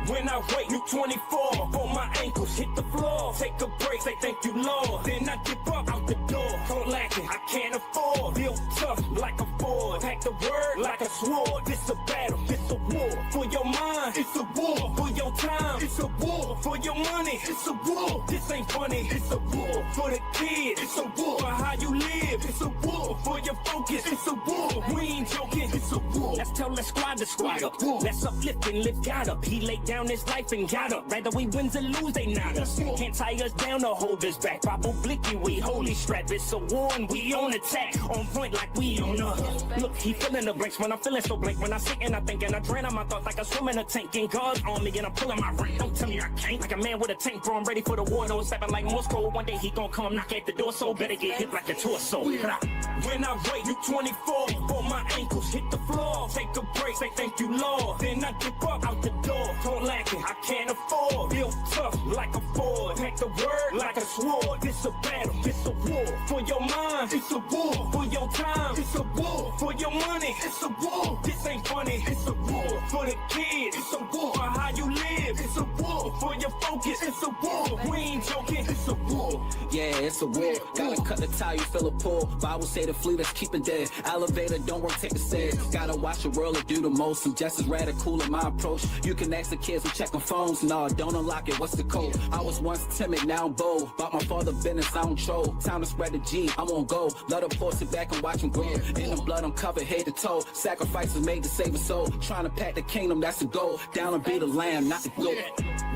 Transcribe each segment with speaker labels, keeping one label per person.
Speaker 1: When I wake, you 24. Before my ankles hit the floor. Take a break, say thank you, Lord. Then I dip up out the door. Don't lack it, I can't afford. Built tough like a Ford. Pack the word like a sword. This a battle, this a war. For your mind, it's a war. For your time, it's a war. For your money, it's a war. This ain't funny, it's a war. For the kid, it's a war. For how you live, it's a war. For your focus, it's a war. We ain't joking, it's a war. Let's tell the squad to squad up. Let's uplift and lift God up. He laid down his life and got up. Rather we wins and lose, they not us. Can't tie us down or hold us back. Pop obliquity, we holy strap. It's a war and we on attack. On point like we on up. Look, he filling the blanks when I'm feeling so blank. When I sit and I think and I drain on my thoughts like I swim in a tank. And God's on me and I'm pulling my rank. Don't tell me I can't. Like a man with a tank, bro, I'm ready for the war. Though stepping like Morse code. One day he gon' come knock at the door. So better get hit like a torso. When I wake, you 24. Before my ankles hit the floor. Take a break, say thank you, Lord. Then I dip up out the door. Don't lack it, I can't afford. Built tough like a Ford. Pack the word like a sword. This a battle, this a war. For your mind, it's a war. For your time, it's a war. For your money, it's a war. This ain't funny, it's a war. For the kid, it's a war. For how you live, it's a war. For your focus, it's a war. We ain't joking, it's a war.
Speaker 2: Yeah, it's a war. Gotta cut the tie, you feel a pull. Bible say the flee, let's keep it dead. Elevator, don't work, take a set. Gotta watch the world and do the most. I'm just as radical in my approach. You can ask the kids who checking phones. Nah, don't unlock it, what's the code? I was once timid, now I'm bold. Bought my father business, I don't troll. Time to spread the G, I'm on go. Let her pour it back and watch him grow. In the blood, I'm covered head to toe. Sacrifices made to save a soul. Trying to pack the kingdom, that's the goal. Down and be the lamb, not the goat.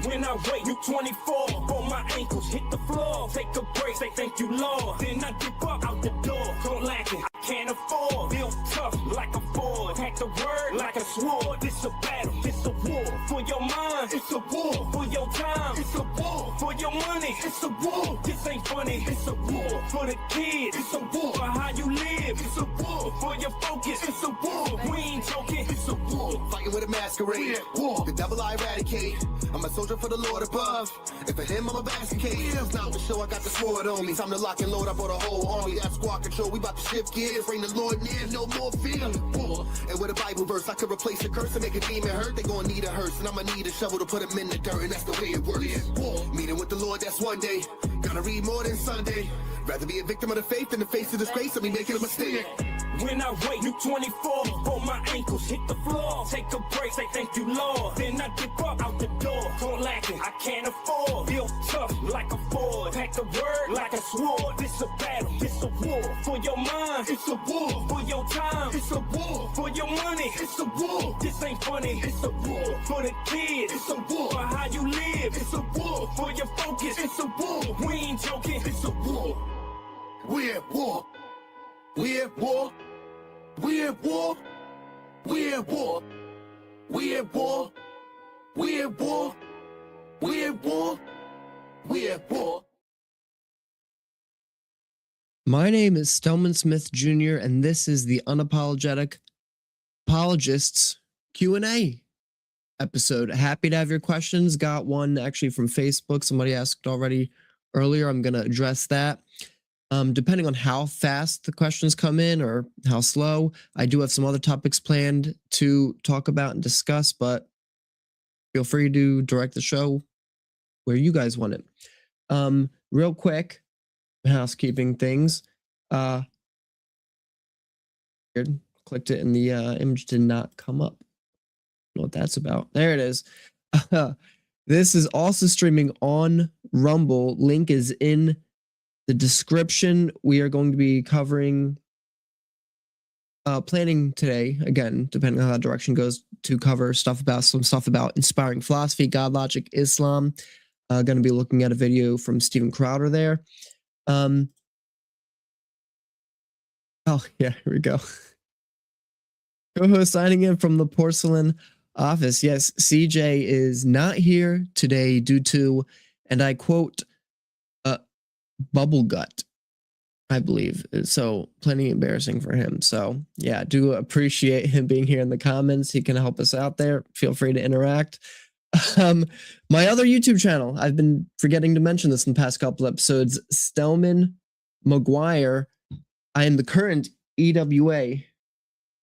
Speaker 1: When I wake, you 24. Before my ankles hit the floor. Take a break, say thank you, Lord. Then I dip up out the door. Don't lack it, I can't afford. Built tough like a Ford. Pack the word like a sword. This a battle, this a war. For your mind, it's a war. For your time, it's a war. For your money, it's a war. This ain't funny, it's a war. For the kid, it's a war. For how you live, it's a war. For your focus, it's a war. We ain't joking, it's a war.
Speaker 3: Fighting with a masquerade, war. The devil I eradicate. I'm a soldier for the Lord above. And for him, I'm a basket case. Now to show I got the sword on me. Time to lock and load up for the whole army. That's squad control. We about to shift gears. Bring the Lord near, no more fear. War. And with a Bible verse, I could replace a curse and make a demon hurt. They gon' need a hearse, and I'ma need a shovel to put him in the dirt. And that's the way it works. War. Meeting with the Lord, that's one day. Gotta read more than Sunday. Rather be a victim of the faith than the face of disgrace of me making a mistake.
Speaker 1: When I wake, you 24. Before my ankles hit the floor. Take a break, say thank you, Lord. Then I dip up out the door. Don't lack it, I can't afford. Built tough like a Ford. Pack the word like a sword. This a battle, this a war. For your mind, it's a war. For your time, it's a war. For your money, it's a war. This ain't funny, it's a war. For the kid, it's a war. For how you live, it's a war. For your focus, it's a war. We ain't joking, it's a war.
Speaker 3: We're at war. We're at war. We're at war. We're at war. We're at war. We're at war. We're at war. We're at war.
Speaker 4: My name is Stelman Smith Jr., and this is the Unapologetic Apologists Q&A episode. Happy to have your questions. Got one actually from Facebook. Somebody asked already earlier. I'm going to address that. Depending on how fast the questions come in or how slow, I do have some other topics planned to talk about and discuss, but feel free to direct the show where you guys want it. Real quick, housekeeping things. Clicked it and the image did not come up. I don't know what that's about. There it is. This is also streaming on Rumble. Link is in the description. We are going to be covering, planning today, again, depending on how that direction goes, to cover some stuff about inspiring philosophy, God, logic, Islam. Going to be looking at a video from Steven Crowder there. Oh, yeah, here we go. Co-host signing in from the porcelain office. Yes, CJ is not here today due to, and I quote, bubble gut, I believe. So plenty embarrassing for him. So yeah, do appreciate him being here in the comments. He can help us out there. Feel free to interact. My other YouTube channel, I've been forgetting to mention this in the past couple episodes, Stelman McGuire. I am the current EWA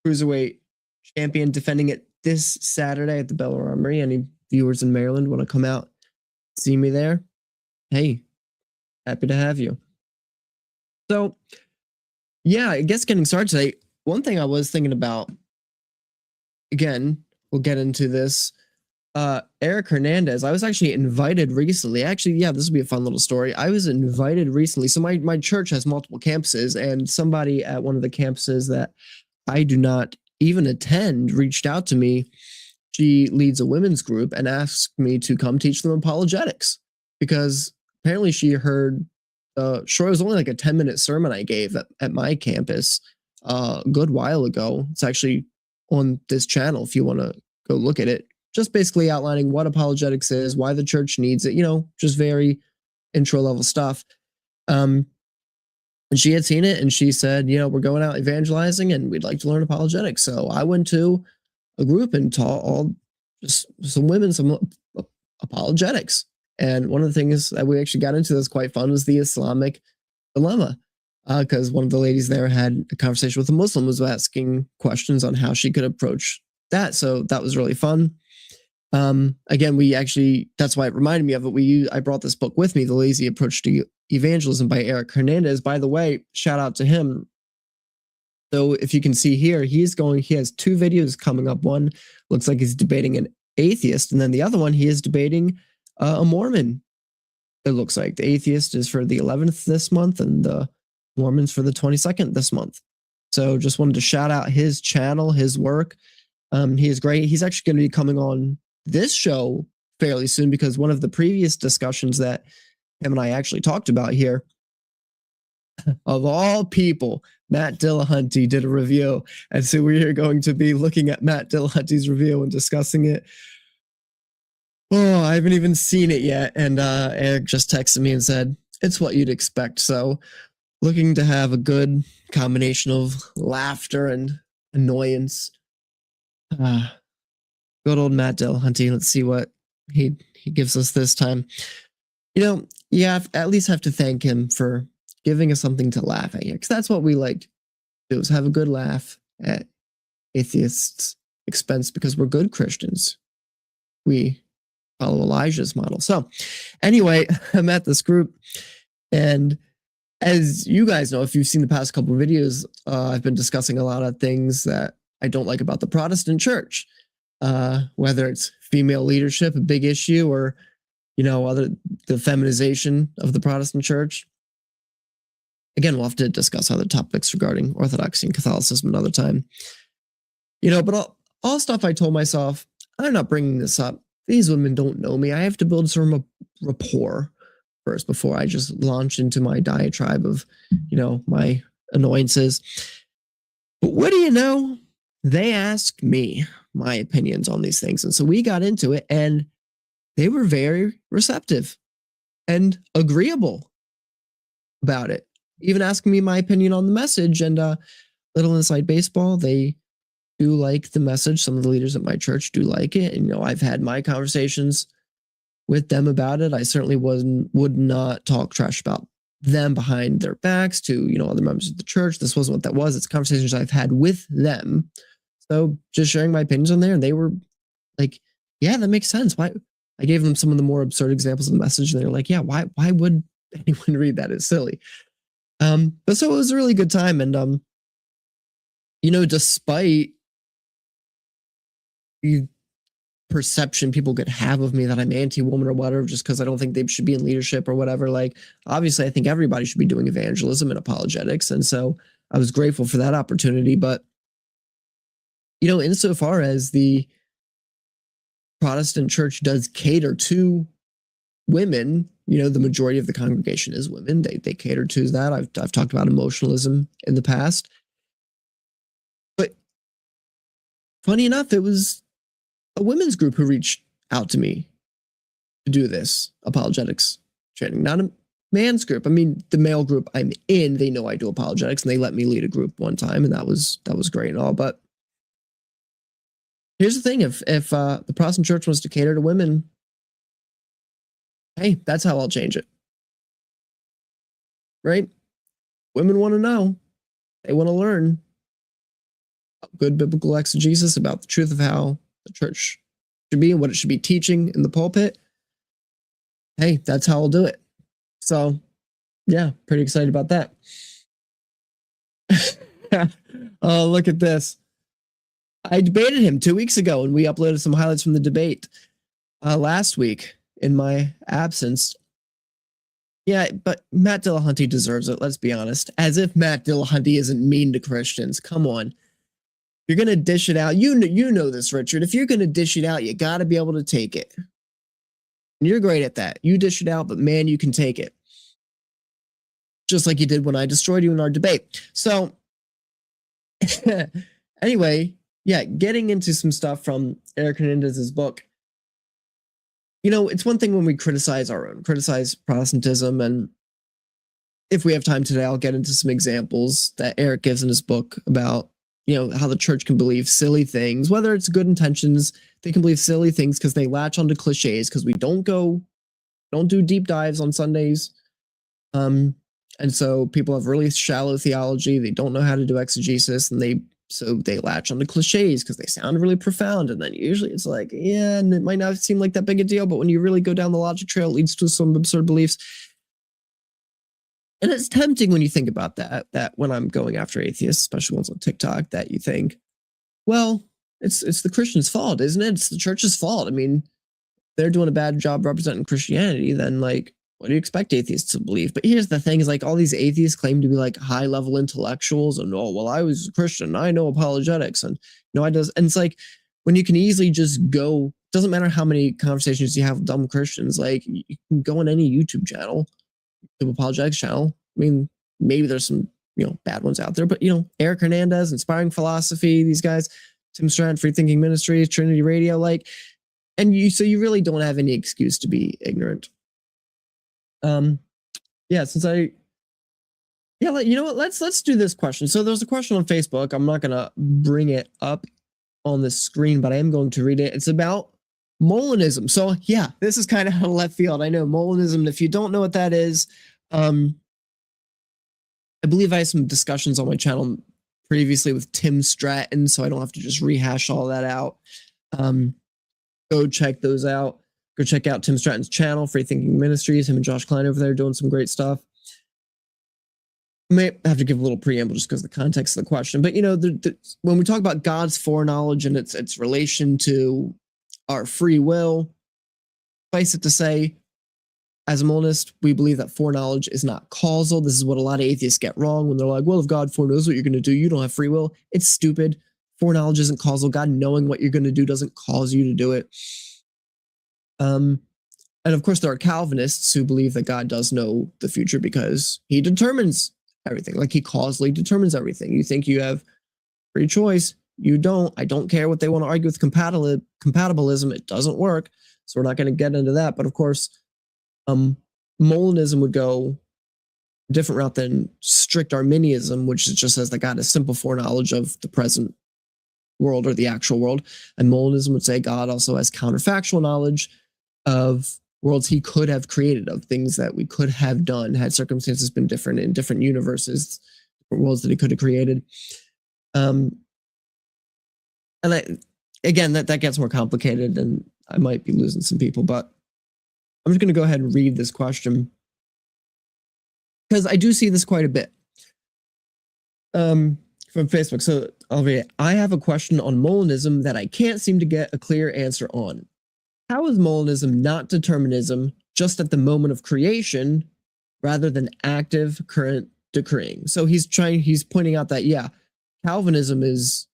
Speaker 4: Cruiserweight champion, defending it this Saturday at the Bell Armory. Any viewers in Maryland want to come out, see me there? Hey, happy to have you. So, yeah, I guess getting started today, one thing I was thinking about, again, we'll get into this. Eric Hernandez, I was actually invited recently. Actually, yeah, this will be a fun little story. I was invited recently. So my church has multiple campuses, and somebody at one of the campuses that I do not even attend reached out to me. She leads a women's group and asked me to come teach them apologetics because apparently she heard, sure, it was only like a 10-minute sermon I gave at my campus a good while ago. It's actually on this channel if you want to go look at it. Just basically outlining what apologetics is, why the church needs it, just very intro level stuff. And she had seen it and she said, we're going out evangelizing and we'd like to learn apologetics. So I went to a group and taught just some women some apologetics. And one of the things that we actually got into that's quite fun was the Islamic dilemma. Because one of the ladies there had a conversation with a Muslim, was asking questions on how she could approach that. So that was really fun. Again, that's why it reminded me of it. I brought this book with me, The Lazy Approach to Evangelism by Eric Hernandez. By the way, shout out to him. So if you can see here, he has 2 videos coming up. One looks like he's debating an atheist, and then the other one, he is debating a Mormon. It looks like the atheist is for the 11th this month, and the Mormon's for the 22nd this month. So just wanted to shout out his channel, his work. He is great. He's actually going to be coming on this show fairly soon because one of the previous discussions that him and I actually talked about here, of all people, Matt Dillahunty did a review. And so we are going to be looking at Matt Dillahunty's review and discussing it. Oh, I haven't even seen it yet. And Eric just texted me and said, it's what you'd expect. So looking to have a good combination of laughter and annoyance. Good old Matt Dillahunty. Let's see what he gives us this time. You at least have to thank him for giving us something to laugh at here, because that's what we like to do, is have a good laugh at atheists' expense, because we're good Christians. We follow Elijah's model. So anyway, I'm at this group, and as you guys know, if you've seen the past couple of videos, I've been discussing a lot of things that I don't like about the Protestant church. Whether it's female leadership, a big issue, or the feminization of the Protestant church. Again, we'll have to discuss other topics regarding Orthodoxy and Catholicism another time. But all stuff I told myself, I'm not bringing this up. These women don't know me. I have to build some rapport first before I just launch into my diatribe of, my annoyances. But what do you know? They asked me my opinions on these things. And so we got into it, and they were very receptive and agreeable about it. Even asking me my opinion on the message. And little inside baseball, they do like the message. Some of the leaders at my church do like it. And, I've had my conversations with them about it. I certainly would not talk trash about them behind their backs to, other members of the church. This wasn't what that was. It's conversations I've had with them. So just sharing my opinions on there, and they were like, yeah, that makes sense. Why? I gave them some of the more absurd examples of the message, and they're like, yeah, why would anyone read that? It's silly. But so it was a really good time. And, despite the perception people could have of me that I'm anti-woman or whatever, just because I don't think they should be in leadership or whatever, like, obviously I think everybody should be doing evangelism and apologetics. And so I was grateful for that opportunity. But, insofar as the Protestant church does cater to women, the majority of the congregation is women. They cater to that. I've talked about emotionalism in the past. But funny enough, it was a women's group who reached out to me to do this apologetics training, not a man's group. I mean, the male group I'm in, they know I do apologetics, and they let me lead a group one time, and that was great and all. But here's the thing: if the Protestant church wants to cater to women, hey, that's how I'll change it. Right? Women want to know. They want to learn good biblical exegesis about the truth of how the church should be and what it should be teaching in the pulpit, hey, that's how I'll do it. So, yeah, pretty excited about that. Oh, look at this. I debated him 2 weeks ago, and we uploaded some highlights from the debate last week in my absence. Yeah, but Matt Dillahunty deserves it, let's be honest. As if Matt Dillahunty isn't mean to Christians. Come on. You're going to dish it out. You know this, Richard. If you're going to dish it out, you got to be able to take it. And you're great at that. You dish it out, but man, you can take it. Just like you did when I destroyed you in our debate. So, anyway, yeah, getting into some stuff from Eric Hernandez's book. You know, it's one thing when we criticize Protestantism, and if we have time today, I'll get into some examples that Eric gives in his book about, you know, how the church can believe silly things, whether it's good intentions. They can believe silly things because they latch onto cliches, because we don't do deep dives on Sundays. And so people have really shallow theology. They don't know how to do exegesis, and they latch onto cliches because they sound really profound. And then usually it's like, yeah, and it might not seem like that big a deal, but when you really go down the logic trail, it leads to some absurd beliefs. And it's tempting when you think about that when I'm going after atheists, especially ones on TikTok, that you think, well, it's the Christian's fault, isn't it? It's the church's fault. I mean, they're doing a bad job representing Christianity, then like, what do you expect atheists to believe? But here's the thing, is like all these atheists claim to be like high level intellectuals, and oh, well, I was a Christian, I know apologetics, and you know, and it's like when you can easily just go, doesn't matter how many conversations you have with dumb Christians, like you can go on any YouTube channel, the apologetics channel. I mean, maybe there's some, you know, bad ones out there, but you know, Eric Hernandez, Inspiring Philosophy, these guys, Tim Stratton, Free Thinking Ministries, Trinity Radio, like, and you really don't have any excuse to be ignorant. Yeah, you know what, let's do this question. So there's a question on Facebook. I'm not gonna bring it up on the screen, but I am going to read it. It's about Molinism. So yeah, this is kind of left field. I know Molinism. If you don't know what that is, I believe I had some discussions on my channel previously with Tim Stratton, so I don't have to just rehash all that out. Go check those out. Go check out Tim Stratton's channel, Free Thinking Ministries. Him and Josh Klein over there doing some great stuff. I may have to give a little preamble just because of the context of the question. But, you know, when we talk about God's foreknowledge and its relation to our free will, suffice it to say, as a monist, we believe that foreknowledge is not causal. This is what a lot of atheists get wrong when they're like, well, if God foreknows what you're going to do, you don't have free will. It's stupid. Foreknowledge isn't causal. God knowing what you're going to do doesn't cause you to do it. And of course, there are Calvinists who believe that God does know the future because he determines everything. Like he causally determines everything. You think you have free choice. You don't. I don't care what they want to argue with compatibilism. It doesn't work. So we're not going to get into that. But of course, Molinism would go a different route than strict Arminianism, which just says that God has simple foreknowledge of the present world or the actual world. And Molinism would say God also has counterfactual knowledge of worlds he could have created, of things that we could have done had circumstances been different in different universes, different worlds that he could have created. And again, that gets more complicated, and I might be losing some people, but I'm just going to go ahead and read this question because I do see this quite a bit from Facebook. So I'll read it. I have a question on Molinism that I can't seem to get a clear answer on. How is Molinism not determinism just at the moment of creation rather than active current decreeing? So he's pointing out that, yeah, Calvinism is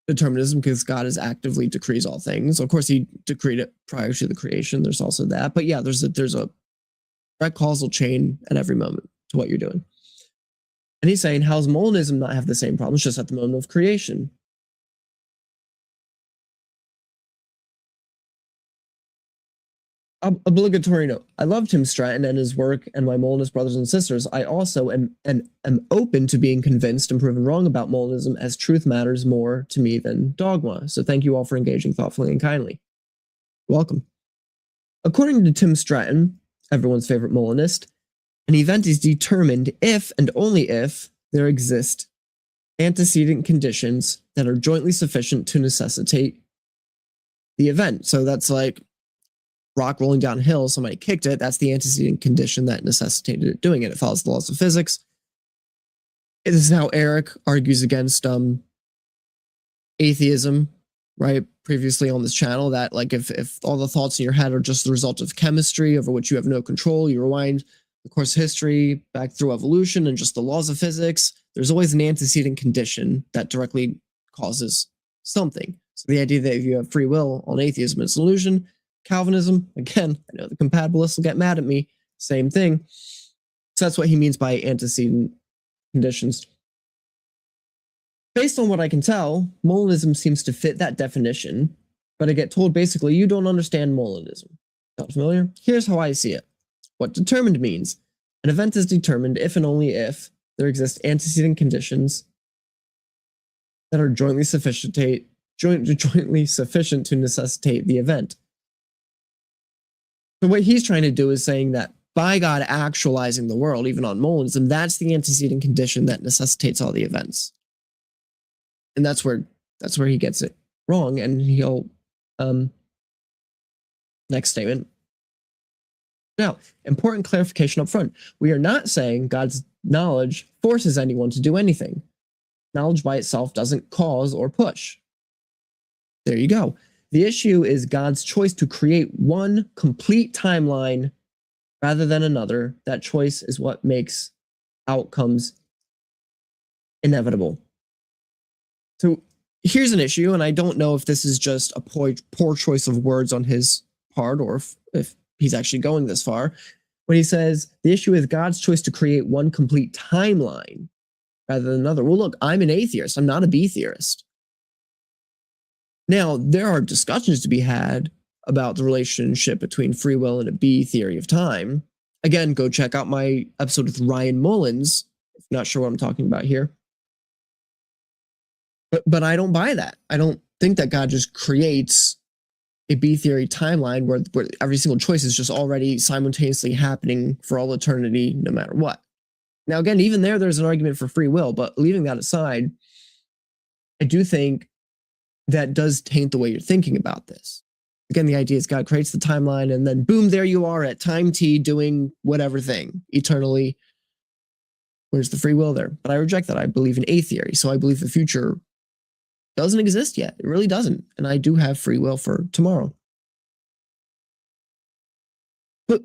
Speaker 4: determinism because God is actively decrees all things. Of course, he decreed it prior to the creation. There's also that. But yeah, there's a direct causal chain at every moment to what you're doing. And he's saying, how does Molinism not have the same problems just at the moment of creation? Obligatory note. I love Tim Stratton and his work and my Molinist brothers and sisters. I also am open to being convinced and proven wrong about Molinism, as truth matters more to me than dogma. So thank you all for engaging thoughtfully and kindly. Welcome. According to Tim Stratton, everyone's favorite Molinist, an event is determined if and only if there exist antecedent conditions that are jointly sufficient to necessitate the event. So that's like rock rolling downhill, somebody kicked it. That's the antecedent condition that necessitated it doing it. It follows the laws of physics. This is how Eric argues against atheism, right? Previously on this channel, that like if all the thoughts in your head are just the result of chemistry over which you have no control, you rewind the course of history back through evolution and just the laws of physics, there's always an antecedent condition that directly causes something. So the idea that if you have free will on atheism is an illusion. Calvinism, again, I know the compatibilists will get mad at me, same thing. So that's what he means by antecedent conditions. Based on what I can tell, Molinism seems to fit that definition, but I get told basically, you don't understand Molinism. Sound familiar? Here's how I see it. What determined means. An event is determined if and only if there exist antecedent conditions that are jointly sufficient to necessitate the event. So what he's trying to do is saying that by God actualizing the world, even on Molinism, that's the antecedent condition that necessitates all the events. And that's where he gets it wrong. And he'll next statement. Now, important clarification up front. We are not saying God's knowledge forces anyone to do anything. Knowledge by itself doesn't cause or push. There you go. The issue is God's choice to create one complete timeline rather than another. That choice is what makes outcomes inevitable. So here's an issue, and I don't know if this is just a poor choice of words on his part or if he's actually going this far. When he says the issue is God's choice to create one complete timeline rather than another. Well, look, I'm an atheist. I'm not a B theorist. Now, there are discussions to be had about the relationship between free will and a B theory of time. Again, go check out my episode with Ryan Mullins, if you're not sure what I'm talking about here. But I don't buy that. I don't think that God just creates a B theory timeline where every single choice is just already simultaneously happening for all eternity, no matter what. Now, again, even there's an argument for free will, but leaving that aside, I do think that does taint the way you're thinking about this. Again, the idea is God creates the timeline and then boom, there you are at time T doing whatever thing eternally. Where's the free will there? But I reject that. I believe in A theory. So I believe the future doesn't exist yet. It really doesn't. And I do have free will for tomorrow. But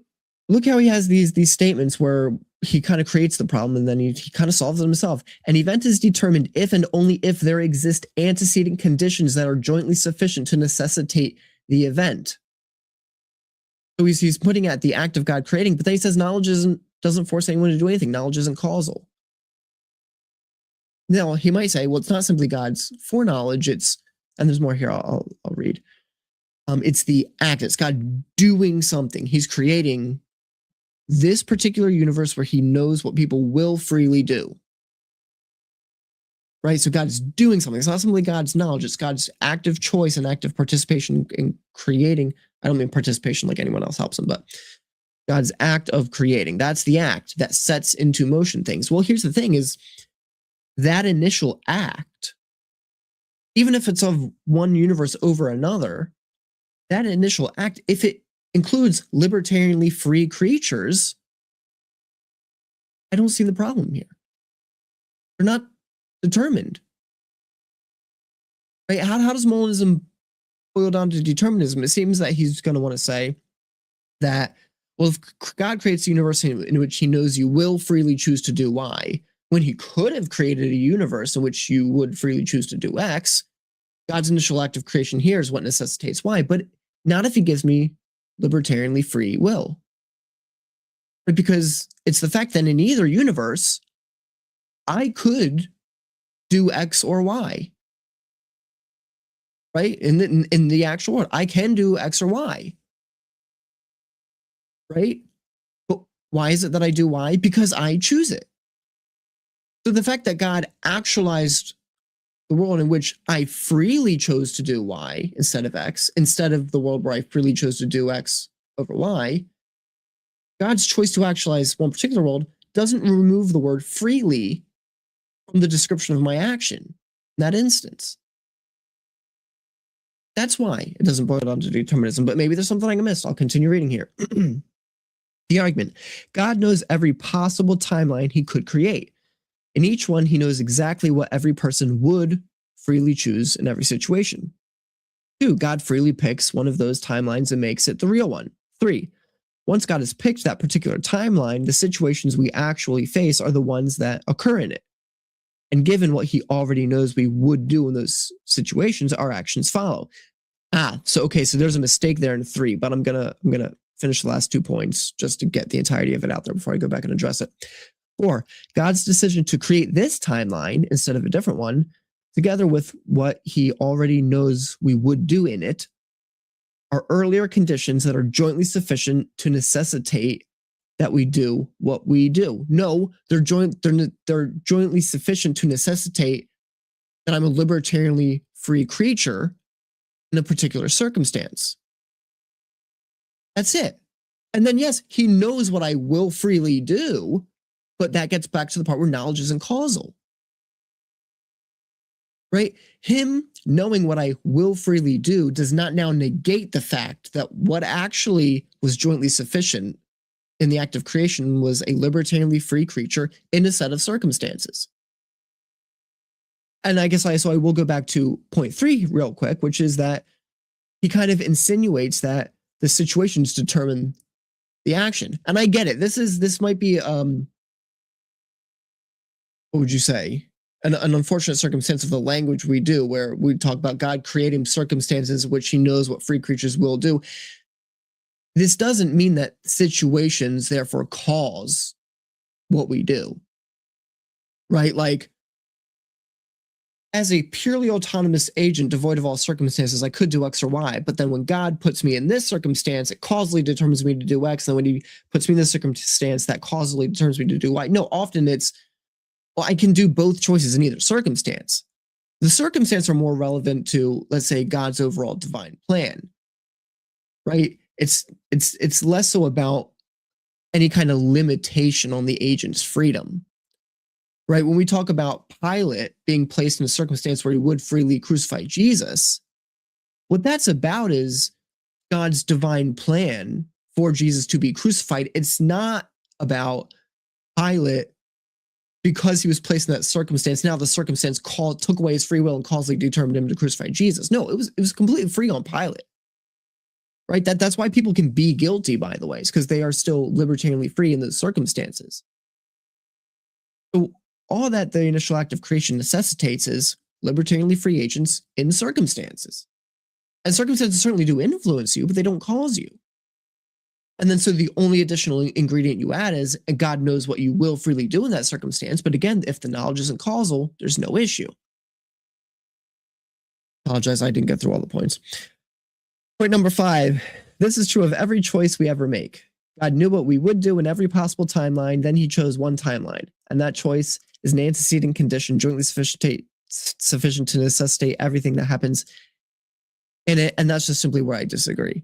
Speaker 4: look how he has these statements where he kind of creates the problem and then he kind of solves it himself. An event is determined if and only if there exist antecedent conditions that are jointly sufficient to necessitate the event. So he's putting at the act of God creating, but then he says knowledge doesn't force anyone to do anything. Knowledge isn't causal. Now, he might say, well, it's not simply God's foreknowledge. And there's more here I'll read. It's the act. It's God doing something. He's creating this particular universe where he knows what people will freely do. Right? So God's doing something. It's not simply God's knowledge. It's God's active choice and active participation in creating. I don't mean participation like anyone else helps him, but God's act of creating. That's the act that sets into motion things. Well, here's the thing is that initial act, even if it's of one universe over another, that initial act, if it includes libertarianly free creatures, I don't see the problem here. They're not determined. Right? How does Molinism boil down to determinism? It seems that he's going to want to say that, well, if God creates a universe in which he knows you will freely choose to do Y, when he could have created a universe in which you would freely choose to do X, God's initial act of creation here is what necessitates Y, but not if he gives me libertarianly free will. But because it's the fact that in either universe, I could do X or Y. Right? In the actual world, I can do X or Y. Right? But why is it that I do Y? Because I choose it. So the fact that God actualized the world in which I freely chose to do Y instead of X, instead of the world where I freely chose to do X over Y, God's choice to actualize one particular world doesn't remove the word freely from the description of my action in that instance. That's why it doesn't boil down to determinism, but maybe there's something I missed. I'll continue reading here. The argument: God knows every possible timeline he could create. In each one, he knows exactly what every person would freely choose in every situation. 2, God freely picks one of those timelines and makes it the real one. 3, once God has picked that particular timeline, the situations we actually face are the ones that occur in it. And given what he already knows we would do in those situations, our actions follow. So there's a mistake there in 3, but I'm gonna finish the last 2 points just to get the entirety of it out there before I go back and address it. 4, God's decision to create this timeline instead of a different one, together with what he already knows we would do in it, are earlier conditions that are jointly sufficient to necessitate that we do what we do. No, they're jointly sufficient to necessitate that I'm a libertarianly free creature in a particular circumstance. That's it. And then, yes, he knows what I will freely do, but that gets back to the part where knowledge isn't causal. Right? Him knowing what I will freely do does not now negate the fact that what actually was jointly sufficient in the act of creation was a libertarianly free creature in a set of circumstances. And I guess I will go back to point 3 real quick, which is that he kind of insinuates that the situations determine the action. And I get it. This might be what would you say? An unfortunate circumstance of the language we do, where we talk about God creating circumstances which he knows what free creatures will do. This doesn't mean that situations therefore cause what we do, right? Like, as a purely autonomous agent devoid of all circumstances, I could do X or Y, but then when God puts me in this circumstance, it causally determines me to do X, and then when he puts me in this circumstance, that causally determines me to do Y. No, often it's, well, I can do both choices in either circumstance. The circumstances are more relevant to, let's say, God's overall divine plan, right? It's less so about any kind of limitation on the agent's freedom, right? When we talk about Pilate being placed in a circumstance where he would freely crucify Jesus, what that's about is God's divine plan for Jesus to be crucified. It's not about Pilate, because he was placed in that circumstance, now the circumstance took away his free will and causally determined him to crucify Jesus. No, it was completely free on Pilate. Right? That's why people can be guilty, by the way, is because they are still libertarianly free in those circumstances. So all that the initial act of creation necessitates is libertarianly free agents in circumstances. And circumstances certainly do influence you, but they don't cause you. And then so the only additional ingredient you add is, and God knows what you will freely do in that circumstance. But again, if the knowledge isn't causal, there's no issue. Apologize, I didn't get through all the points. Point number 5. This is true of every choice we ever make. God knew what we would do in every possible timeline, then he chose one timeline. And that choice is an antecedent condition jointly sufficient to necessitate everything that happens in it. And that's just simply where I disagree.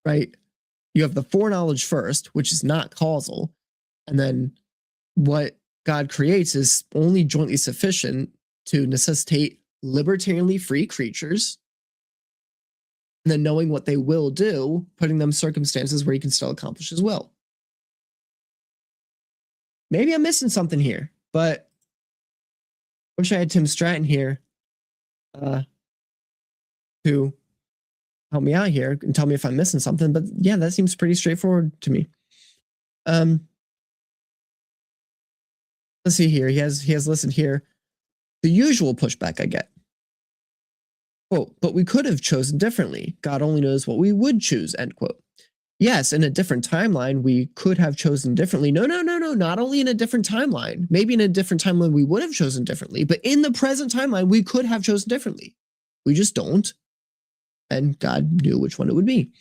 Speaker 4: Right? You have the foreknowledge first, which is not causal. And then what God creates is only jointly sufficient to necessitate libertarianly free creatures. And then knowing what they will do, putting them in circumstances where he can still accomplish his will. Maybe I'm missing something here, but I wish I had Tim Stratton here to help me out here and tell me if I'm missing something. But yeah, that seems pretty straightforward to me. Let's see here. He has listed here the usual pushback I get. Quote, but we could have chosen differently. God only knows what we would choose, end quote. Yes, in a different timeline, we could have chosen differently. No. Not only in a different timeline. Maybe in a different timeline, we would have chosen differently. But in the present timeline, we could have chosen differently. We just don't. And God knew which one it would be.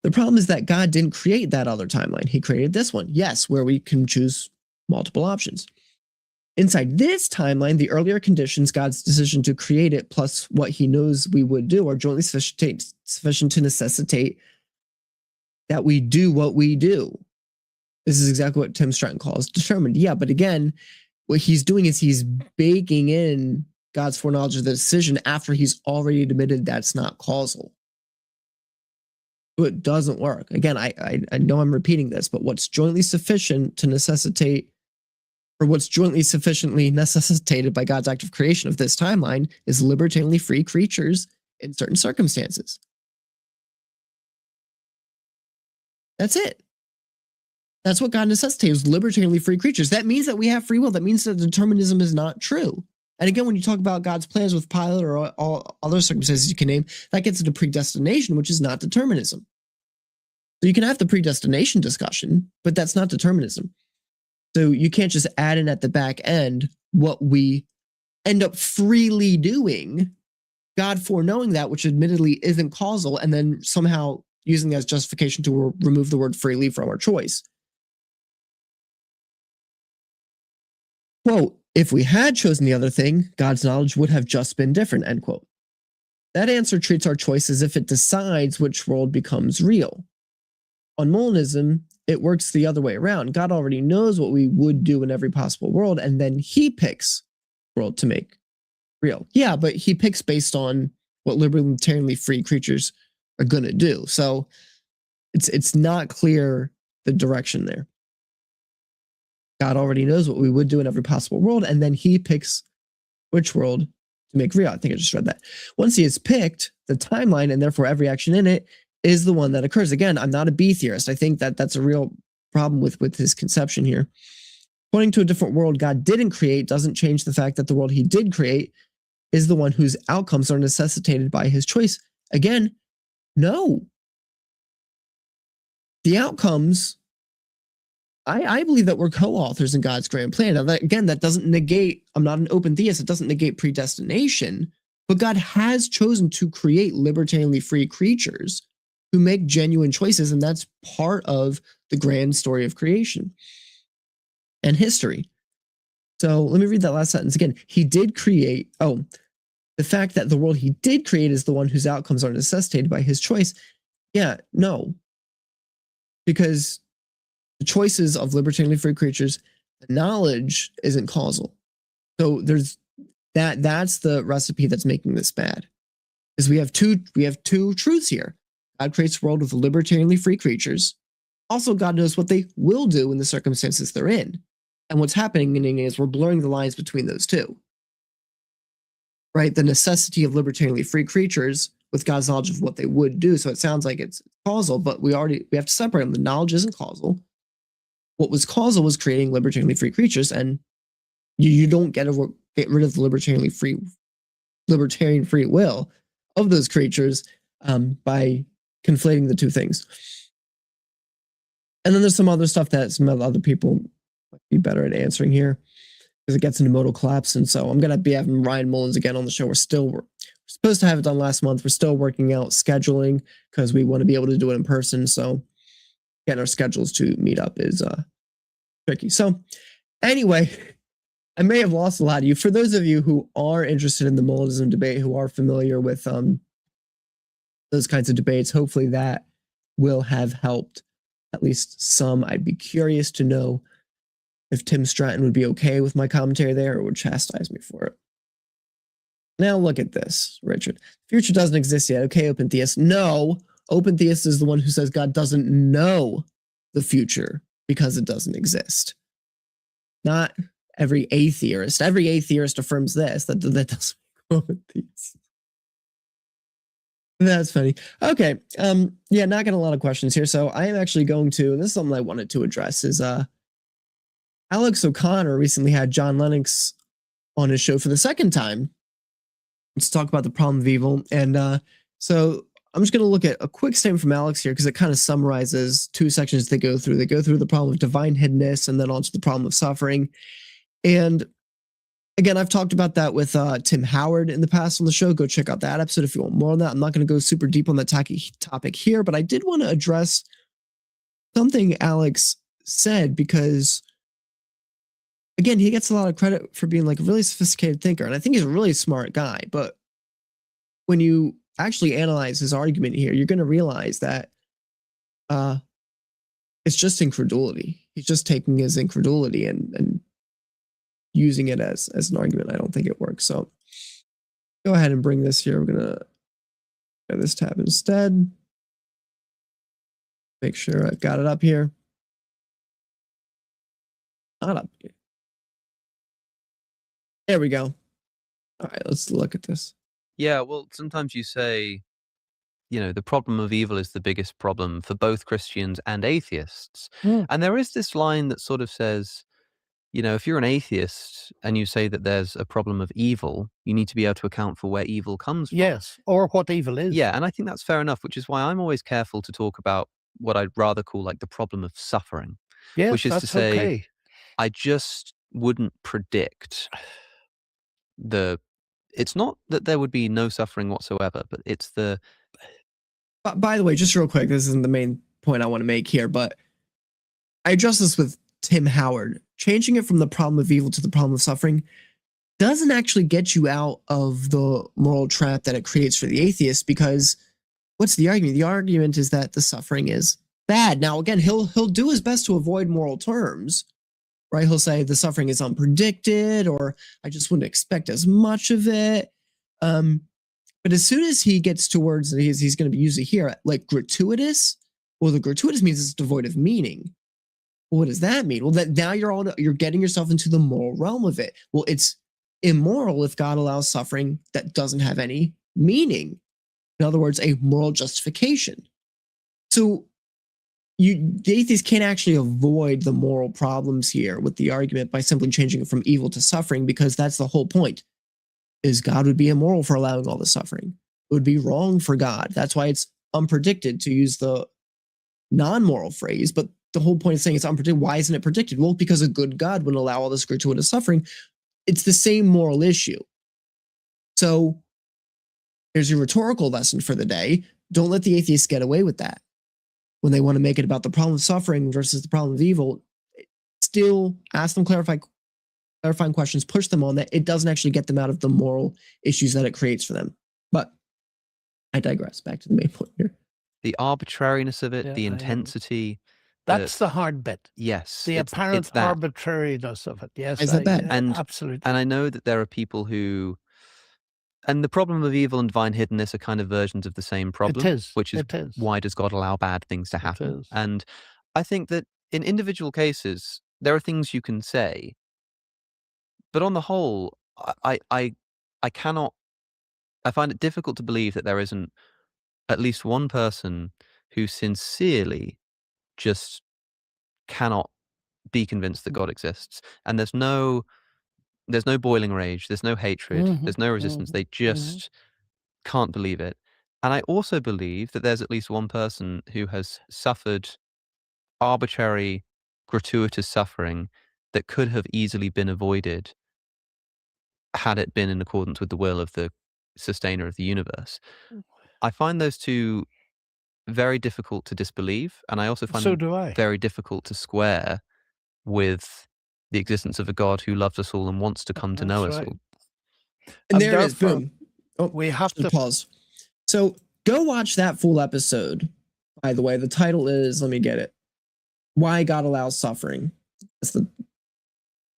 Speaker 4: The problem is that God didn't create that other timeline. He created this one. Yes, where we can choose multiple options. Inside this timeline, the earlier conditions, God's decision to create it, plus what he knows we would do, are jointly sufficient to necessitate that we do what we do. This is exactly what Tim Stratton calls determined. Yeah, but again, what he's doing is he's baking in God's foreknowledge of the decision after he's already admitted that's not causal. It doesn't work. Again, I know I'm repeating this, but what's jointly sufficient to necessitate, or what's jointly sufficiently necessitated by God's act of creation of this timeline is libertarianly free creatures in certain circumstances. That's it. That's what God necessitates, libertarianly free creatures. That means that we have free will. That means that determinism is not true. And again, when you talk about God's plans with Pilate or all other circumstances you can name, that gets into predestination, which is not determinism. So you can have the predestination discussion, but that's not determinism. So you can't just add in at the back end what we end up freely doing, God foreknowing that, which admittedly isn't causal, and then somehow using that as justification to remove the word freely from our choice. Quote, if we had chosen the other thing, God's knowledge would have just been different, end quote. That answer treats our choice as if it decides which world becomes real. On Molinism, it works the other way around. God already knows what we would do in every possible world, and then he picks world to make real. Yeah, but he picks based on what libertarianly free creatures are going to do. So it's not clear the direction there. God already knows what we would do in every possible world, and then he picks which world to make real. I think I just read that. Once he has picked the timeline, and therefore every action in it is the one that occurs. Again, I'm not a B theorist. I think that that's a real problem with his conception here. Pointing to a different world God didn't create doesn't change the fact that the world he did create is the one whose outcomes are necessitated by his choice. Again, no. The outcomes, I believe that we're co-authors in God's grand plan. Now, again, that doesn't negate, I'm not an open theist, it doesn't negate predestination, but God has chosen to create libertarianly free creatures who make genuine choices, and that's part of the grand story of creation and history. So let me read that last sentence again. He did create, the fact that the world he did create is the one whose outcomes are necessitated by his choice. Yeah, no. Because the choices of libertarianly free creatures, the knowledge isn't causal. So there's that's the recipe that's making this bad. Is we have two truths here. God creates a world with libertarianly free creatures. Also, God knows what they will do in the circumstances they're in. And what's happening is we're blurring the lines between those two. Right? The necessity of libertarianly free creatures with God's knowledge of what they would do. So it sounds like it's causal, but we have to separate them. The knowledge isn't causal. What was causal was creating libertarianly free creatures, and you don't get rid of the libertarian free will of those creatures by conflating the two things. And then there's some other stuff that some other people might be better at answering here, because it gets into modal collapse. And so I'm going to be having Ryan Mullins again on the show. We're supposed to have it done last month. We're still working out scheduling because we want to be able to do it in person. So getting our schedules to meet up is tricky. So anyway, I may have lost a lot of you. For those of you who are interested in the Mullinism debate, who are familiar with those kinds of debates, hopefully that will have helped at least some. I'd be curious to know if Tim Stratton would be okay with my commentary there or would chastise me for it. Now look at this, Richard. Future doesn't exist yet. Okay, open theist. No, open theist is the one who says God doesn't know the future because it doesn't exist. Not every atheist. Every atheist affirms this. That doesn't make open theist. That's funny. Okay. Yeah, not getting a lot of questions here. So I am actually going to, and this is something I wanted to address, is Alex O'Connor recently had John Lennox on his show for the second time to talk about the problem of evil. And so I'm just going to look at a quick statement from Alex here because it kind of summarizes two sections they go through. They go through the problem of divine hiddenness and then onto the problem of suffering. And again, I've talked about that with Tim Howard in the past on the show. Go check out that episode if you want more on that. I'm not going to go super deep on that topic here, but I did want to address something Alex said because, again, he gets a lot of credit for being like a really sophisticated thinker, and I think he's a really smart guy. But when you actually analyze his argument here, you're going to realize that it's just incredulity. He's just taking his incredulity and using it as an argument. I don't think it works. So go ahead and bring this here. We're going to get this tab instead. Make sure I've got it up here. Not up here. There we go. All right, let's look at this.
Speaker 5: Yeah, well, sometimes you say, you know, the problem of evil is the biggest problem for both Christians and atheists. And there is this line that sort of says, you know, if you're an atheist and you say that there's a problem of evil, you need to be able to account for where evil comes from.
Speaker 6: Yes, or what evil is.
Speaker 5: Yeah, and I think that's fair enough, which is why I'm always careful to talk about what I'd rather call like the problem of suffering.
Speaker 6: Yes,
Speaker 5: which is
Speaker 6: that's
Speaker 5: to say,
Speaker 6: okay.
Speaker 5: I just wouldn't predict it's not that there would be no suffering whatsoever, but it's the...
Speaker 4: By the way, just real quick, this isn't the main point I want to make here, but I addressed this with Tim Howard. Changing it from the problem of evil to the problem of suffering doesn't actually get you out of the moral trap that it creates for the atheist, because what's the argument? The argument is that the suffering is bad. Now, again, he'll do his best to avoid moral terms, right? He'll say the suffering is unpredicted, or I just wouldn't expect as much of it. But as soon as he gets to words that he's going to be using here, like gratuitous, well, the gratuitous means it's devoid of meaning. Well, what does that mean? Well, that now you're getting yourself into the moral realm of it. Well, it's immoral if God allows suffering that doesn't have any meaning. In other words, a moral justification. So the atheist can't actually avoid the moral problems here with the argument by simply changing it from evil to suffering, because that's the whole point, is God would be immoral for allowing all the suffering. It would be wrong for God. That's why it's unpredicted, to use the non-moral phrase. But the whole point of saying it's unpredicted, why isn't it predicted? Well, because a good God wouldn't allow all this gratuitous suffering. It's the same moral issue. So here's your rhetorical lesson for the day. Don't let the atheists get away with that. When they want to make it about the problem of suffering versus the problem of evil, still ask them clarifying questions, push them on that. It doesn't actually get them out of the moral issues that it creates for them. But I digress. Back to the main point here.
Speaker 5: The arbitrariness of it,
Speaker 6: Yeah,
Speaker 5: the intensity.
Speaker 6: That's the hard bit.
Speaker 5: Yes.
Speaker 6: The apparent arbitrariness of it. Yes.
Speaker 4: Is that bad?
Speaker 6: Absolutely.
Speaker 5: And I know that there are people who... And the problem of evil and divine hiddenness are kind of versions of the same problem.
Speaker 6: It is.
Speaker 5: Which is, why does God allow bad things to happen? And I think that in individual cases, there are things you can say. But on the whole, I cannot... I find it difficult to believe that there isn't at least one person who sincerely just cannot be convinced that God exists. And there's no boiling rage, there's no hatred, there's no resistance. They just can't believe it. And I also believe that there's at least one person who has suffered arbitrary, gratuitous suffering that could have easily been avoided had it been in accordance with the will of the sustainer of the universe. I find those two very difficult to disbelieve, and I also find them very difficult to square with the existence of a God who loves us all and wants to come to know us all.
Speaker 4: And there it is. Boom.
Speaker 6: Oh, we have to
Speaker 4: pause. So go watch that full episode. By the way, the title is, let me get it, Why God Allows Suffering. That's the...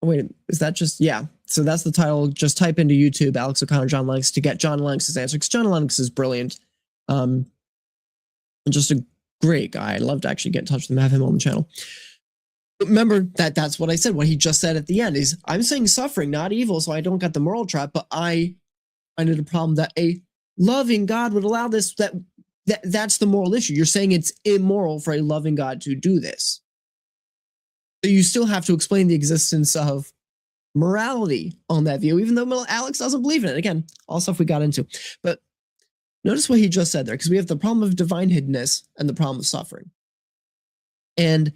Speaker 4: Oh, wait, is that just... Yeah. So that's the title. Just type into YouTube, Alex O'Connor, John Lennox, to get John Lennox's answer, because John Lennox is brilliant. And just a great guy. I'd love to actually get in touch with him, have him on the channel. But remember that's what I said. What he just said at the end is, I'm saying suffering, not evil, so I don't get the moral trap, but I find it a problem that a loving God would allow this. That's the moral issue. You're saying it's immoral for a loving God to do this. So you still have to explain the existence of morality on that view, even though Alex doesn't believe in it. Again, all stuff we got into. But notice what he just said there, because we have the problem of divine hiddenness and the problem of suffering. And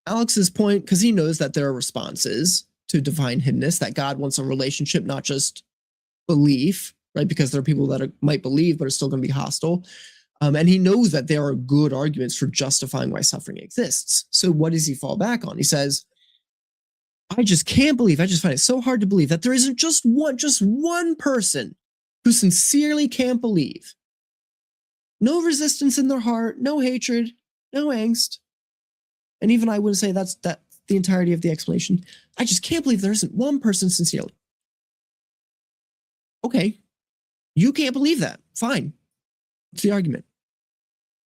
Speaker 4: Alex's point, because he knows that there are responses to divine hiddenness, that God wants a relationship, not just belief, right? Because there are people that might believe, but are still going to be hostile. And he knows that there are good arguments for justifying why suffering exists. So what does he fall back on? He says, I just can't believe, I just find it so hard to believe that there isn't just one person who sincerely can't believe. No resistance in their heart, no hatred, no angst. And even I wouldn't say that's the entirety of the explanation. I just can't believe there isn't one person sincerely. Okay. You can't believe that. Fine. What's the argument?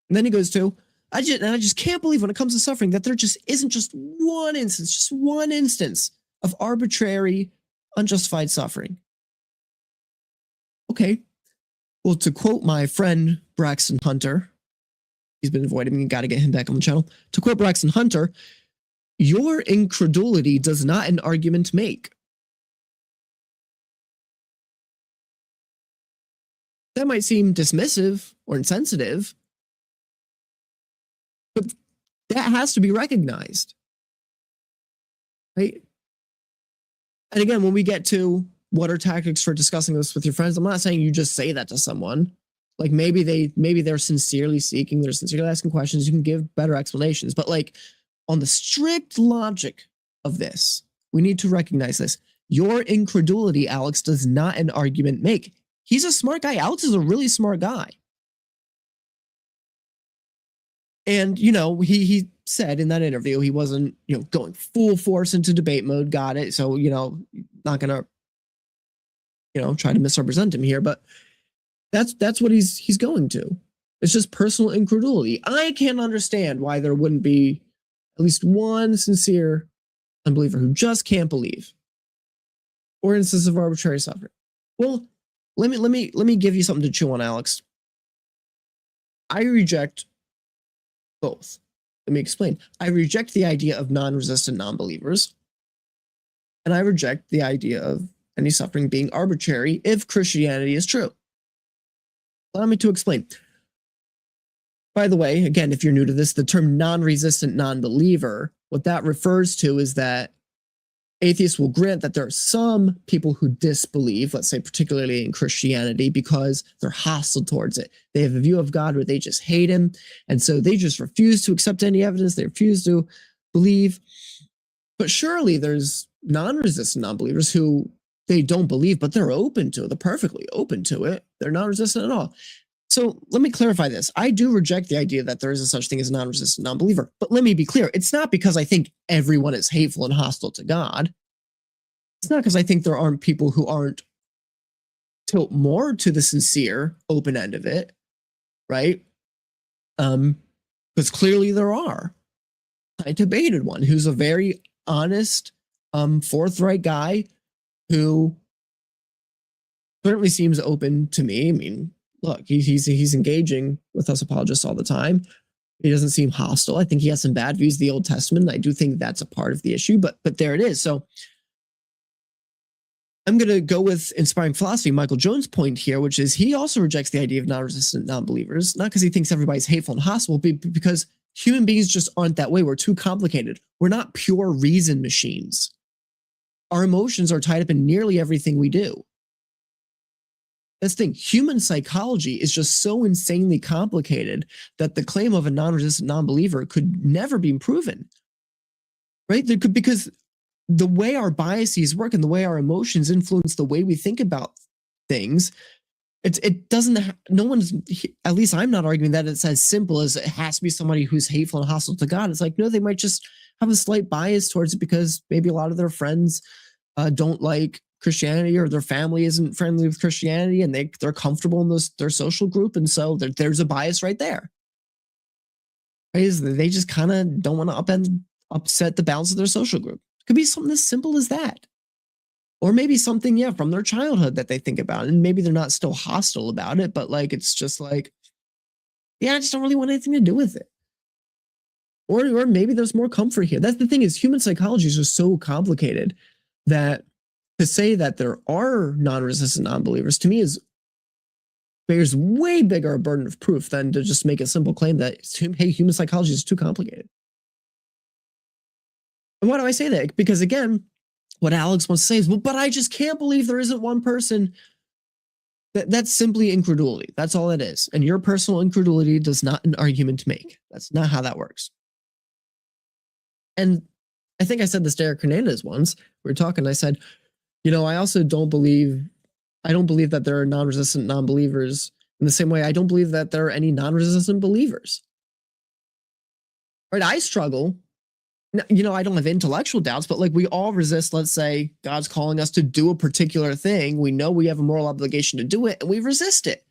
Speaker 4: And then he goes to, I just can't believe when it comes to suffering that there just isn't just one instance of arbitrary, unjustified suffering. Okay. Well, to quote my friend Braxton Hunter, he's been avoiding me, got to get him back on the channel. To quote Braxton Hunter, your incredulity does not an argument make. That might seem dismissive or insensitive, but that has to be recognized, right? And again, when we get to what are tactics for discussing this with your friends, I'm not saying you just say that to someone. Like maybe they're sincerely seeking, they're sincerely asking questions. You can give better explanations, but like on the strict logic of this, we need to recognize this. Your incredulity, Alex, does not an argument make. He's a smart guy. Alex is a really smart guy. And, you know, he said in that interview, he wasn't, you know, going full force into debate mode. Got it. So, you know, not going to, you know, try to misrepresent him here, but that's what he's going to. It's just personal incredulity. I can't understand why there wouldn't be at least one sincere unbeliever who just can't believe, or instances of arbitrary suffering. Well, let me give you something to chew on, Alex. I reject both. Let me explain. I reject the idea of non-resistant non-believers, and I reject the idea of any suffering being arbitrary if Christianity is true. Allow me to explain. By the way, again, if you're new to this, the term non-resistant non-believer, what that refers to is that atheists will grant that there are some people who disbelieve, let's say particularly in Christianity, because they're hostile towards it. They have a view of God where they just hate him, and so they just refuse to accept any evidence. They refuse to believe. But surely there's non-resistant non-believers who they don't believe, but they're open to it. They're perfectly open to it. They're not resistant at all. So let me clarify this. I do reject the idea that there is a such thing as a non-resistant non-believer, but let me be clear. It's not because I think everyone is hateful and hostile to God. It's not because I think there aren't people who aren't tilt more to the sincere open end of it, right? Because clearly there are. I debated one who's a very honest, forthright guy who certainly seems open to me. I mean, look, he's engaging with us apologists all the time. He doesn't seem hostile. I think he has some bad views of the Old Testament. I do think that's a part of the issue, but there it is. So I'm going to go with inspiring philosophy, Michael Jones' point here, which is he also rejects the idea of non-resistant non-believers, not because he thinks everybody's hateful and hostile, but because human beings just aren't that way. We're too complicated. We're not pure reason machines. Our emotions are tied up in nearly everything we do. That's the thing. Human psychology is just so insanely complicated that the claim of a non-resistant non-believer could never be proven, right? Because the way our biases work and the way our emotions influence the way we think about things, it doesn't, no one's, at least I'm not arguing that it's as simple as it has to be somebody who's hateful and hostile to God. It's like, no, they might just have a slight bias towards it because maybe a lot of their friends don't like Christianity, or their family isn't friendly with Christianity, and they're comfortable in their social group, and so there's a bias right there. Right? They just kind of don't want to upset the balance of their social group. It could be something as simple as that, or maybe something from their childhood that they think about, and maybe they're not still hostile about it, but like it's just like, I just don't really want anything to do with it. Or maybe there's more comfort here. That's the thing, is human psychology is just so complicated that to say that there are non-resistant non-believers, to me, bears way bigger a burden of proof than to just make a simple claim that, hey, human psychology is too complicated. And why do I say that? Because again, what Alex wants to say is, well, but I just can't believe there isn't one person. That's simply incredulity. That's all it is. And your personal incredulity does not an argument make. That's not how that works. And I think I said this to Eric Hernandez once. We were talking, I said, I also don't believe that there are non-resistant non-believers in the same way I don't believe that there are any non-resistant believers. Right? I struggle you know, I don't have intellectual doubts, but like we all resist, let's say God's calling us to do a particular thing. We know we have a moral obligation to do it, and we resist it.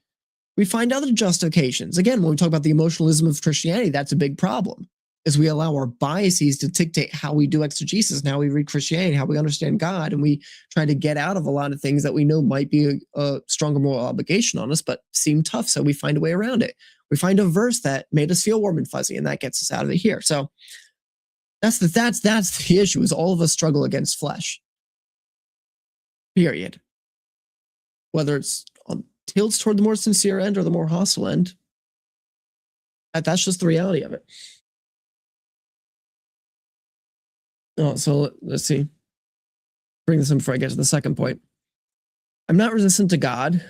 Speaker 4: We find other justifications. Again, when we talk about the emotionalism of Christianity, that's a big problem, is we allow our biases to dictate how we do exegesis and how we read Christianity, how we understand God, and we try to get out of a lot of things that we know might be a stronger moral obligation on us, but seem tough, so we find a way around it. We find a verse that made us feel warm and fuzzy, and that gets us out of it here. So that's the issue, is all of us struggle against flesh. Period. Whether it's on tilts toward the more sincere end or the more hostile end, that's just the reality of it. Oh, so let's see. Bring this in before I get to the second point. I'm not resistant to God,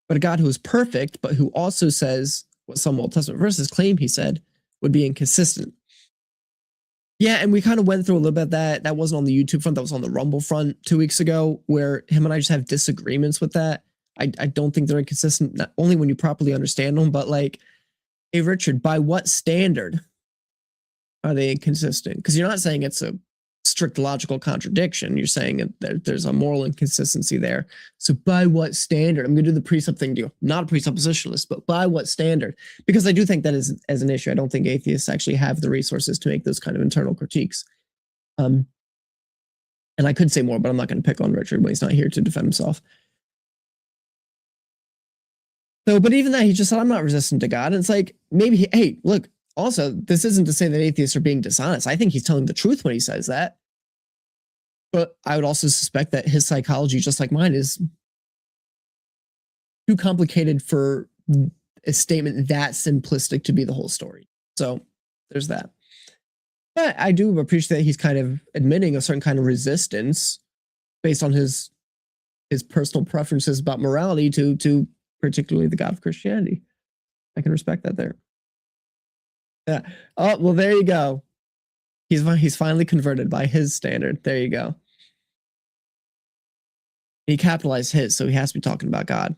Speaker 4: but a God who is perfect, but who also says what some Old Testament verses claim he said would be inconsistent. Yeah, and we kind of went through a little bit of that. That wasn't on the YouTube front. That was on the Rumble front 2 weeks ago, where him and I just have disagreements with that. I don't think they're inconsistent, not only when you properly understand them, but like, hey, Richard, by what standard are they inconsistent? Because you're not saying it's a strict logical contradiction. You're saying that there's a moral inconsistency there. So by what standard? I'm going to do the precept thing to you. Not a presuppositionalist, but by what standard? Because I do think that is as an issue. I don't think atheists actually have the resources to make those kind of internal critiques. And I could say more, but I'm not going to pick on Richard when he's not here to defend himself. So, but even that, he just said, I'm not resistant to God. And it's like, maybe, hey, look, also, this isn't to say that atheists are being dishonest. I think he's telling the truth when he says that. But I would also suspect that his psychology, just like mine, is too complicated for a statement that simplistic to be the whole story. So there's that. But I do appreciate that he's kind of admitting a certain kind of resistance based on his personal preferences about morality to particularly the God of Christianity. I can respect that there. Yeah. Oh, well, there you go. He's finally converted by his standard. There you go. He capitalized his, so he has to be talking about God.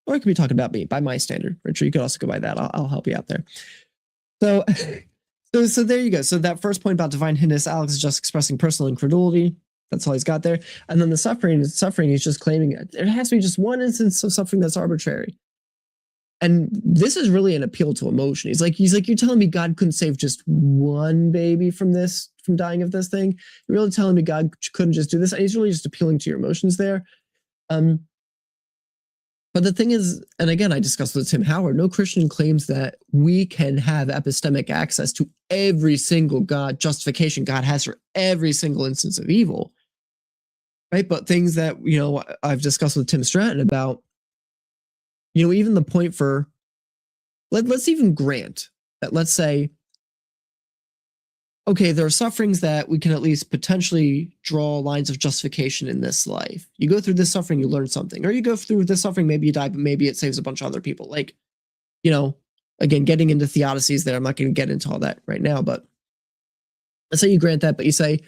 Speaker 4: Or he could be talking about me, by my standard. Richard, you could also go by that. I'll help you out there. So there you go. So that first point about divine hindness, Alex is just expressing personal incredulity. That's all he's got there. And then the suffering, he's just claiming there has to be just one instance of suffering that's arbitrary. And this is really an appeal to emotion. He's like, you're telling me God couldn't save just one baby from dying of this thing? You're really telling me God couldn't just do this? And he's really just appealing to your emotions there. But the thing is, and again, I discussed with Tim Howard, no Christian claims that we can have epistemic access to every single God justification God has for every single instance of evil. Right? But things that, I've discussed with Tim Stratton about, even the point for, let's even grant that, let's say, okay, there are sufferings that we can at least potentially draw lines of justification in this life. You go through this suffering, you learn something. Or you go through this suffering, maybe you die, but maybe it saves a bunch of other people. Like, again, getting into theodicies there, I'm not going to get into all that right now, but let's say you grant that, but you say,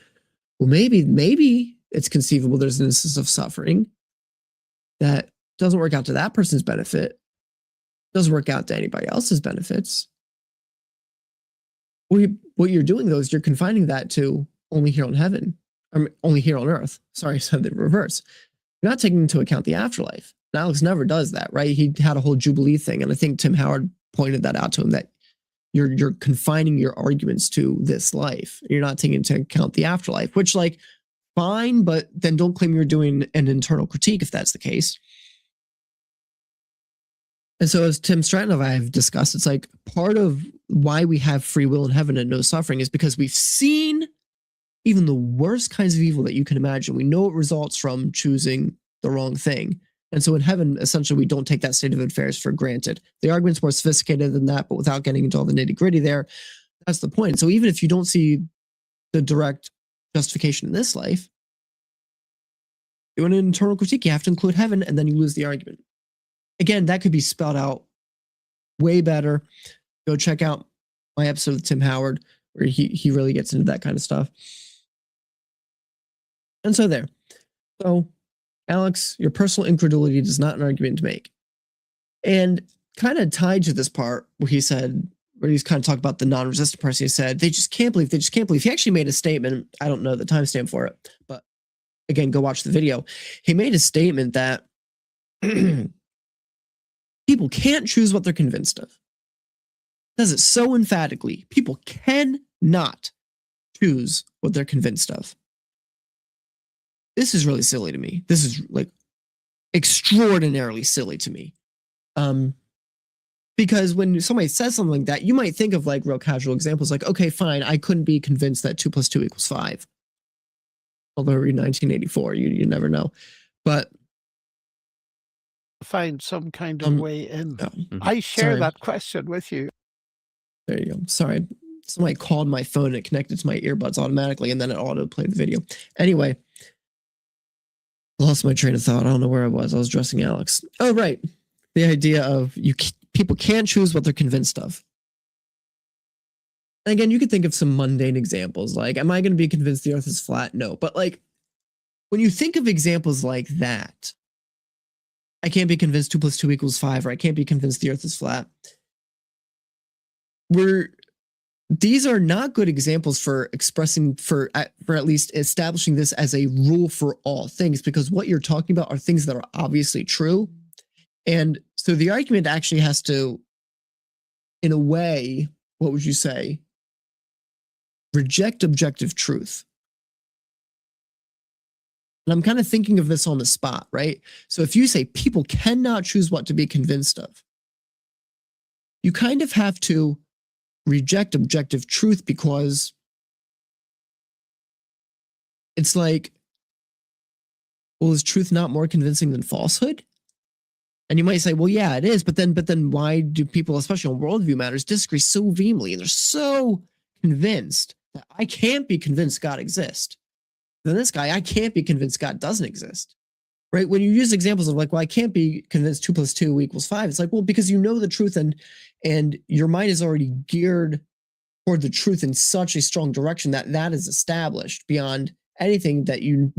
Speaker 4: well, maybe it's conceivable there's an instance of suffering that doesn't work out to that person's benefit, doesn't work out to anybody else's benefits. What you're doing, though, is you're confining that to only here on heaven, or only here on earth. Sorry, I said the reverse. You're not taking into account the afterlife. And Alex never does that, right? He had a whole Jubilee thing, and I think Tim Howard pointed that out to him, that you're confining your arguments to this life. You're not taking into account the afterlife, which, like, fine, but then don't claim you're doing an internal critique if that's the case. And so, as Tim Stratton and I have discussed, it's like part of why we have free will in heaven and no suffering is because we've seen even the worst kinds of evil that you can imagine. We know it results from choosing the wrong thing. And so in heaven, essentially, we don't take that state of affairs for granted. The argument's more sophisticated than that, but without getting into all the nitty gritty there, that's the point. So even if you don't see the direct justification in this life, doing an internal critique, you have to include heaven, and then you lose the argument. Again, that could be spelled out way better. Go check out my episode with Tim Howard, where he really gets into that kind of stuff. And so there. So, Alex, your personal incredulity is not an argument to make. And kind of tied to this part where he said, where he's kind of talking about the non-resistant person. He said, they just can't believe. He actually made a statement. I don't know the timestamp for it, but again, go watch the video. He made a statement that people can't choose what they're convinced of. Says it so emphatically. People cannot choose what they're convinced of. This is really silly to me. This is like extraordinarily silly to me. Because when somebody says something like that, you might think of like real casual examples like, okay, fine, I couldn't be convinced that 2 + 2 = 5. Although we're in 1984, you never know. But
Speaker 6: find some kind of way in. I share that question with you.
Speaker 4: There you go. Sorry. Somebody called my phone and it connected to my earbuds automatically, and then it auto-played the video. Anyway, lost my train of thought. I don't know where I was. I was dressing Alex. Oh, right. The idea of people can't choose what they're convinced of. And again, you could think of some mundane examples. Like, am I going to be convinced the earth is flat? No. But like, when you think of examples like that, I can't be convinced 2 + 2 = 5, or I can't be convinced the earth is flat. These are not good examples for expressing, for at least establishing this as a rule for all things, because what you're talking about are things that are obviously true. And so the argument actually has to, in a way, what would you say, reject objective truth. And I'm kind of thinking of this on the spot, right? So if you say people cannot choose what to be convinced of, you kind of have to reject objective truth, because it's like, well, is truth not more convincing than falsehood? And you might say, well, yeah, it is. But then why do people, especially on worldview matters, disagree so vehemently? And they're so convinced that I can't be convinced God exists. Then this guy, I can't be convinced God doesn't exist. Right? When you use examples of like, well, I can't be convinced 2 + 2 = 5. It's like, well, because you know the truth, and your mind is already geared toward the truth in such a strong direction that is established beyond anything that you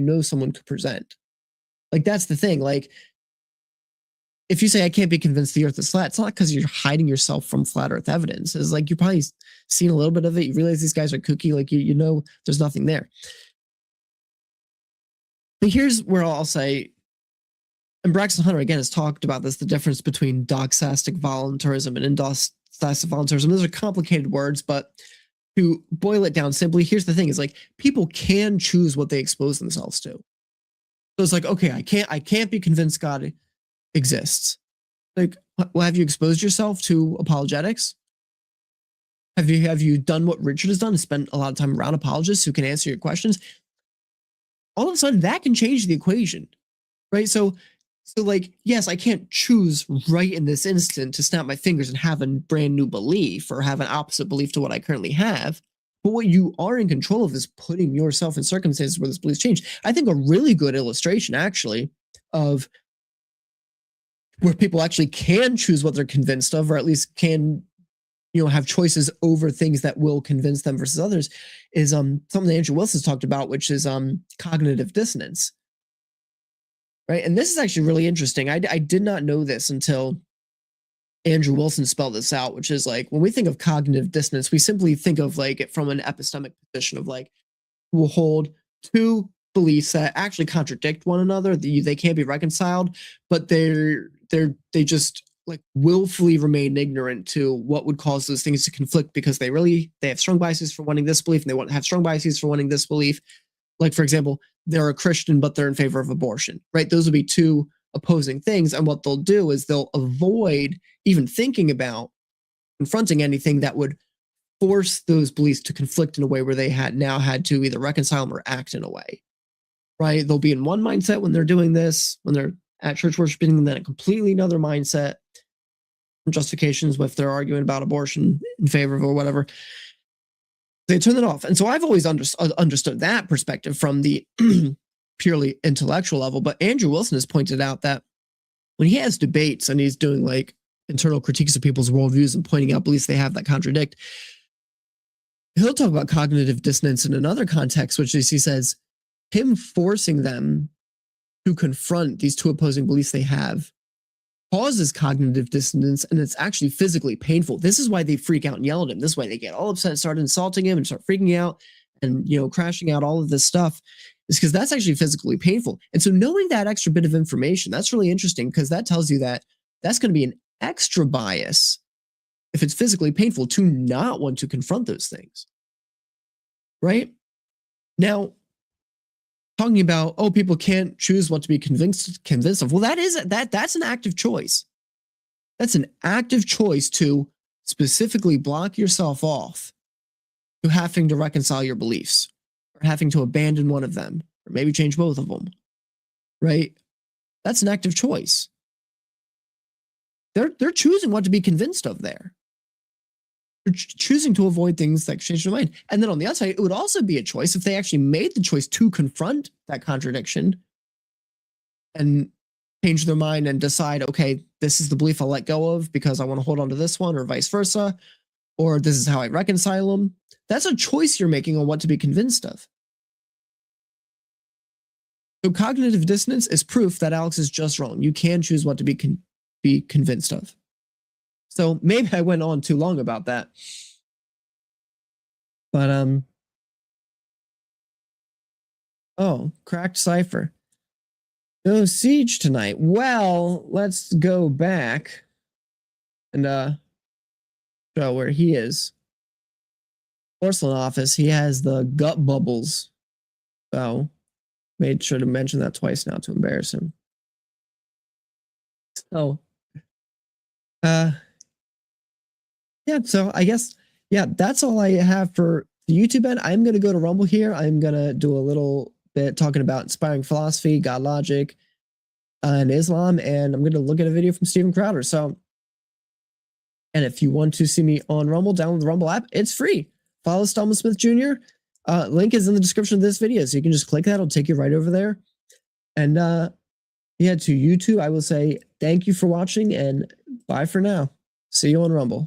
Speaker 4: know someone could present. Like, that's the thing. Like, if you say I can't be convinced the earth is flat, it's not because you're hiding yourself from flat earth evidence. It's like, you've probably seen a little bit of it. You realize these guys are kooky. Like, you know there's nothing there. But here's where I'll say, and Braxton Hunter, again, has talked about this, the difference between doxastic voluntarism and endostastic voluntarism. Those are complicated words, but to boil it down simply, here's the thing, is like, people can choose what they expose themselves to. So it's like, okay, I can't be convinced God exists. Like, well, have you exposed yourself to apologetics? Have you done what Richard has done, and spent a lot of time around apologists who can answer your questions? All of a sudden, that can change the equation, right? So like, yes, I can't choose right in this instant to snap my fingers and have a brand new belief, or have an opposite belief to what I currently have. But what you are in control of is putting yourself in circumstances where those beliefs change. I think a really good illustration, actually, of where people actually can choose what they're convinced of, or at least can, have choices over things that will convince them versus others, is something that Andrew Wilson's talked about, which is cognitive dissonance. Right. And this is actually really interesting. I did not know this until Andrew Wilson spelled this out, which is like, when we think of cognitive dissonance, we simply think of like it from an epistemic position of like, we'll hold two beliefs that actually contradict one another. They can't be reconciled, but they just like willfully remain ignorant to what would cause those things to conflict, because they have strong biases for wanting this belief, and they have strong biases for wanting this belief. Like, for example, they're a Christian, but they're in favor of abortion, right? Those would be two opposing things. And what they'll do is they'll avoid even thinking about confronting anything that would force those beliefs to conflict in a way where they had to either reconcile them or act in a way, right? They'll be in one mindset when they're doing this, when they're at church worshiping, and then a completely another mindset, justifications if they're arguing about abortion in favor of or whatever. They turn it off. And so I've always understood that perspective from the purely intellectual level. But Andrew Wilson has pointed out that when he has debates and he's doing like internal critiques of people's worldviews and pointing out beliefs they have that contradict, he'll talk about cognitive dissonance in another context, which is, he says, him forcing them to confront these two opposing beliefs they have causes cognitive dissonance, and it's actually physically painful. This is why they freak out and yell at him. This is why they get all upset, start insulting him, and start freaking out and, you know, crashing out, all of this stuff, is because that's actually physically painful. And so knowing that extra bit of information, that's really interesting, because that tells you that that's going to be an extra bias if it's physically painful to not want to confront those things. Right? Now, talking about, oh, people can't choose what to be convinced of. Well, that's an active choice. That's an active choice to specifically block yourself off to having to reconcile your beliefs, or having to abandon one of them, or maybe change both of them. Right? That's an active choice. They're choosing what to be convinced of there. They're choosing to avoid things that change their mind. And then on the other side, it would also be a choice if they actually made the choice to confront that contradiction and change their mind and decide, okay, this is the belief I'll let go of because I want to hold on to this one, or vice versa, or this is how I reconcile them. That's a choice you're making on what to be convinced of. So cognitive dissonance is proof that Alex is just wrong. You can choose what to be convinced of. So maybe I went on too long about that. But oh, cracked cipher. No siege tonight. Well, let's go back and show where he is. Porcelain office. He has the gut bubbles. So made sure to mention that twice now to embarrass him. So yeah, so I guess, yeah, that's all I have for the YouTube end. I'm going to go to Rumble here. I'm going to do a little bit talking about inspiring philosophy, God logic, and Islam, and I'm going to look at a video from Steven Crowder. So, and if you want to see me on Rumble, download the Rumble app. It's free. Follow Stallman Smith Jr. Link is in the description of this video, so you can just click that. It'll take you right over there. And yeah, to YouTube, I will say thank you for watching, and bye for now. See you on Rumble.